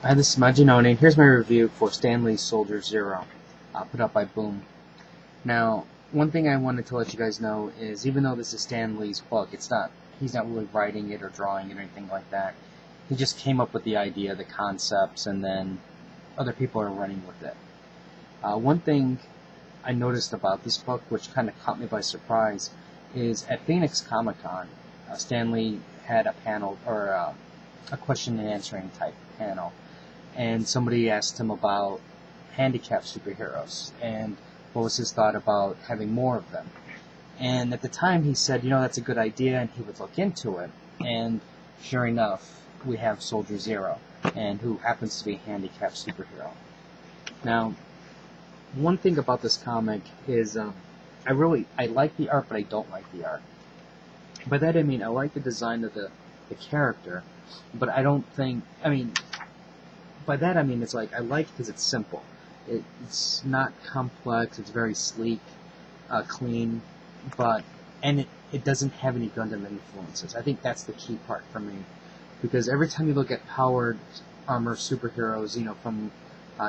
Hi, this is Majinone, and here's my review for Stan Lee's Soldier Zero, put up by Boom. Now, one thing I wanted to let you guys know is, even though this is Stan Lee's book, he's not really writing it or drawing it or anything like that. He just came up with the idea, the concepts, and then other people are running with it. One thing I noticed about this book, which kind of caught me by surprise, is at Phoenix Comic Con, Stan Lee had a panel, or a question and answering type panel, and somebody asked him about handicapped superheroes and what was his thought about having more of them. And at the time he said, that's a good idea, and he would look into it. And sure enough, we have Soldier Zero, and who happens to be a handicapped superhero. Now, one thing about this comic is I like the art, but I don't like the art. By that I mean I like the design of the character, but I don't think, by that I mean it's like I like it because it's simple. It's not complex. It's very sleek, clean, and it doesn't have any Gundam influences. I think that's the key part for me, because every time you look at powered armor superheroes, from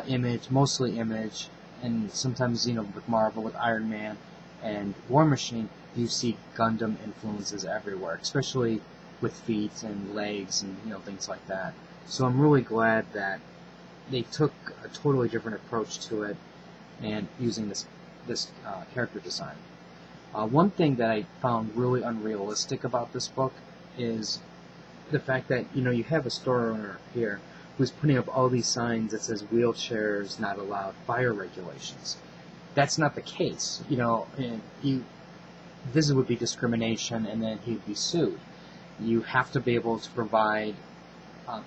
Image, mostly Image, and sometimes with Marvel, with Iron Man and War Machine, you see Gundam influences everywhere, especially with feet and legs and things like that. So I'm really glad that they took a totally different approach to it and using this character design. One thing that I found really unrealistic about this book is the fact that you have a store owner here who's putting up all these signs that says wheelchairs not allowed, fire regulations. That's not the case. This would be discrimination, and then he'd be sued. You have to be able to provide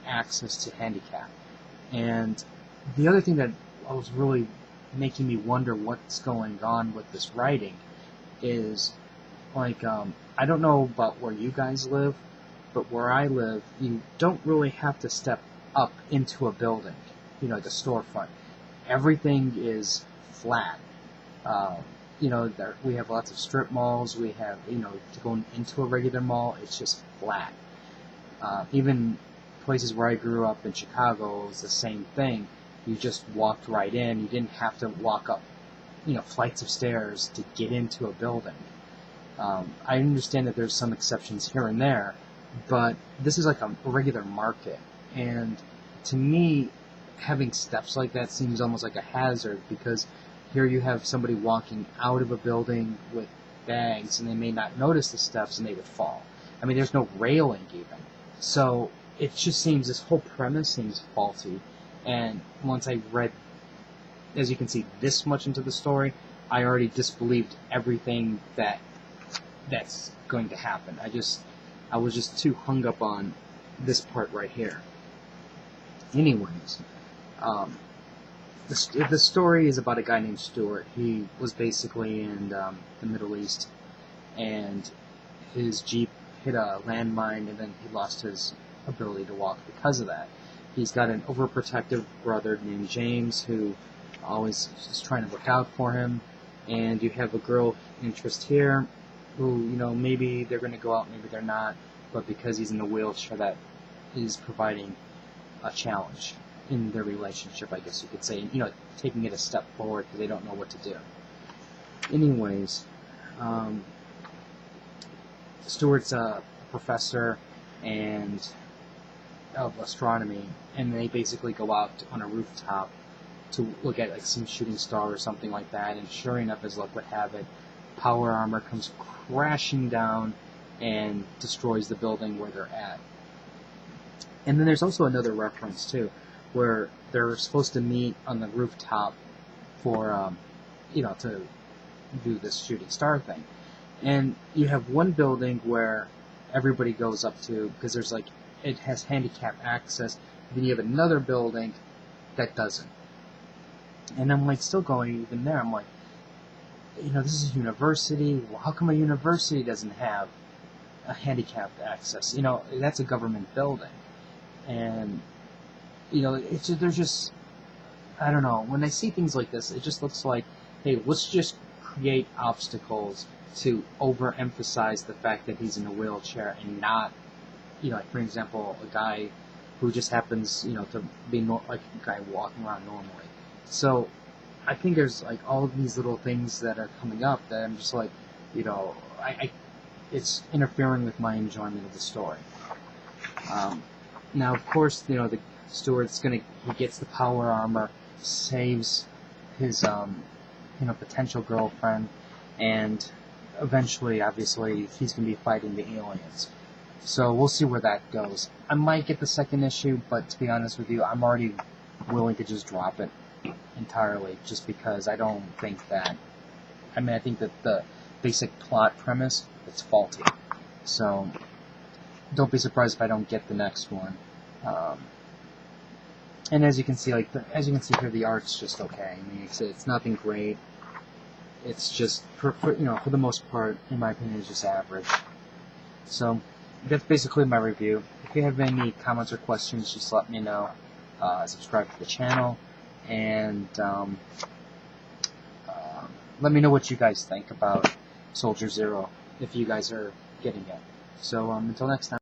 access to handicap. And the other thing that was really making me wonder what's going on with this writing is, I don't know about where you guys live, but where I live, you don't really have to step up into a building, the storefront. Everything is flat. We have lots of strip malls. We have, to go into a regular mall, it's just flat. Even places where I grew up in Chicago, it was the same thing. You just walked right in. You didn't have to walk up, flights of stairs to get into a building. I understand that there's some exceptions here and there, but this is like a regular market. And to me, having steps like that seems almost like a hazard, because here you have somebody walking out of a building with bags, and they may not notice the steps, and they would fall. There's no railing even. So it just seems, this whole premise seems faulty. And once I read, as you can see, this much into the story, I already disbelieved everything that's going to happen. I was just too hung up on this part right here. Anyways, the story is about a guy named Stuart. He was basically in the Middle East, and his Jeep hit a landmine, and then he lost his ability to walk because of that. He's got an overprotective brother named James who always is trying to look out for him, and you have a girl interest here who, maybe they're going to go out, maybe they're not, but because he's in a wheelchair, that is providing a challenge in their relationship, I guess you could say, taking it a step forward because they don't know what to do. Anyways, Stuart's a professor of astronomy, and they basically go out on a rooftop to look at some shooting star or something like that, and sure enough, as luck would have it, power armor comes crashing down and destroys the building where they're at. And then there's also another reference too, where they're supposed to meet on the rooftop for, to do this shooting star thing. And you have one building where everybody goes up to, because it has handicap access. Then you have another building that doesn't. And I'm still going even there. I'm this is a university. Well, how come a university doesn't have a handicapped access? That's a government building. And, there's just, I don't know. When I see things like this, it just looks like, hey, let's just create obstacles to overemphasize the fact that he's in a wheelchair and not, for example, a guy who just happens, to be like a guy walking around normally. So I think there's like all of these little things that are coming up that I'm just like, I it's interfering with my enjoyment of the story. Now, of course, the Stewart's he gets the power armor, saves his, potential girlfriend, and eventually, obviously, he's going to be fighting the aliens. So we'll see where that goes. I might get the second issue, but to be honest with you, I'm already willing to just drop it entirely, just because I don't think that. I think that the basic plot premise is faulty. So don't be surprised if I don't get the next one. And as you can see, here, the art's just okay. I mean, it's nothing great. It's just for the most part, in my opinion, it's just average. So that's basically my review. If you have any comments or questions, just let me know. Subscribe to the channel, and let me know what you guys think about Soldier Zero, if you guys are getting it. So until next time.